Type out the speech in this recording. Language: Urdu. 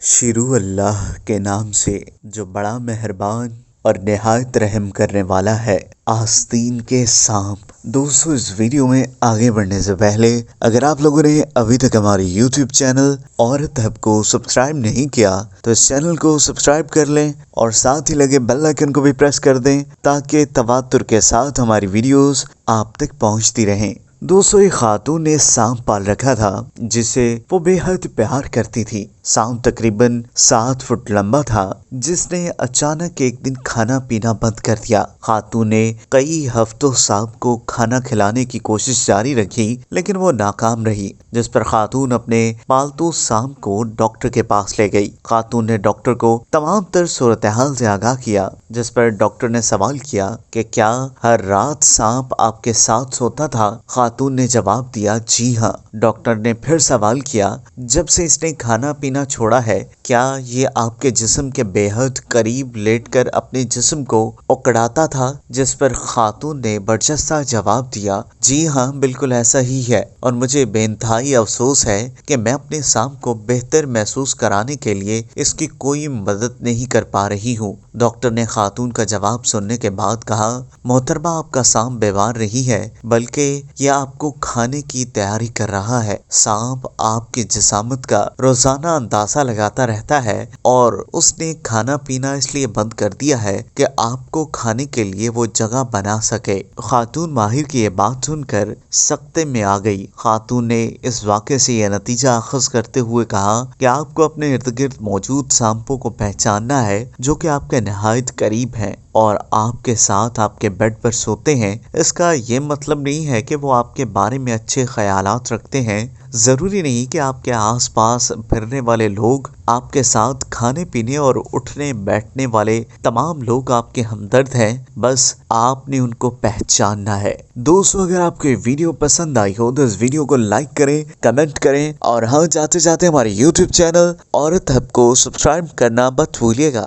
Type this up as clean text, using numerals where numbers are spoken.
شروع اللہ کے نام سے جو بڑا مہربان اور نہایت رحم کرنے والا ہے۔ آستین کے سانپ۔ دوستو، اس ویڈیو میں آگے بڑھنے سے پہلے اگر آپ لوگوں نے ابھی تک ہماری یوٹیوب چینل عورت ہب کو سبسکرائب نہیں کیا تو اس چینل کو سبسکرائب کر لیں اور ساتھ ہی لگے بیل آئیکن کو بھی پریس کر دیں تاکہ تواتر کے ساتھ ہماری ویڈیوز آپ تک پہنچتی رہیں۔ دوستو، ایک خاتون نے سانپ پال رکھا تھا جسے وہ بے حد پیار کرتی تھی۔ سانپ تقریباً 7 فٹ لمبا تھا جس نے اچانک ایک دن کھانا پینا بند کر دیا۔ خاتون نے کئی ہفتوں سانپ کو کھانا کھلانے کی کوشش جاری رکھی لیکن وہ ناکام رہی، جس پر خاتون اپنے پالتو سانپ کو ڈاکٹر کے پاس لے گئی۔ خاتون نے ڈاکٹر کو تمام تر صورتحال سے آگاہ کیا، جس پر ڈاکٹر نے سوال کیا کہ کیا ہر رات سانپ آپ کے ساتھ سوتا تھا؟ خاتون نے جواب دیا جی ہاں۔ ڈاکٹر نے پھر سوال کیا جب سے اس نے کھانا پینا چھوڑا ہے کیا یہ آپ کے جسم کے بے حد قریب لیٹ کر اپنے جسم کو اکڑاتا تھا؟ جس پر خاتون نے برجستہ جواب دیا جی ہاں، بالکل ایسا ہی ہے اور مجھے بے انتہائی افسوس ہے کہ میں اپنے سانپ کو بہتر محسوس کرانے کے لیے اس کی کوئی مدد نہیں کر پا رہی ہوں۔ ڈاکٹر نے خاتون کا جواب سننے کے بعد کہا محترمہ، آپ کا سانپ بیمار نہیں ہے بلکہ یہ آپ کو کھانے کی تیاری کر رہا ہے۔ سانپ آپ کی جسامت کا روزانہ اندازہ لگاتا رہتا ہے اور اس نے کھانا پینا اس لیے بند کر دیا ہے کہ آپ کو کھانے کے لیے وہ جگہ بنا سکے۔ خاتون ماہر کی یہ بات سن کر سکتے میں آ گئی۔ خاتون نے اس واقعے سے یہ نتیجہ اخذ کرتے ہوئے کہا کہ آپ کو اپنے ارد گرد موجود سانپوں کو پہچاننا ہے جو کہ آپ کے نہایت قریب ہیں اور آپ کے ساتھ آپ کے بیڈ پر سوتے ہیں۔ اس کا یہ مطلب نہیں ہے کہ وہ آپ کے بارے میں اچھے خیالات رکھتے ہیں۔ ضروری نہیں کہ آپ کے آس پاس پھرنے والے لوگ آپ کے ساتھ کھانے پینے اور اٹھنے بیٹھنے والے تمام لوگ آپ کے ہمدرد ہیں، بس آپ نے ان کو پہچاننا ہے۔ دوستو، اگر آپ کو یہ ویڈیو پسند آئی ہو تو اس ویڈیو کو لائک کریں، کمنٹ کریں اور ہاں، جاتے جاتے ہمارے یوٹیوب چینل عورت ہب کو سبسکرائب کرنا مت بھولیے گا۔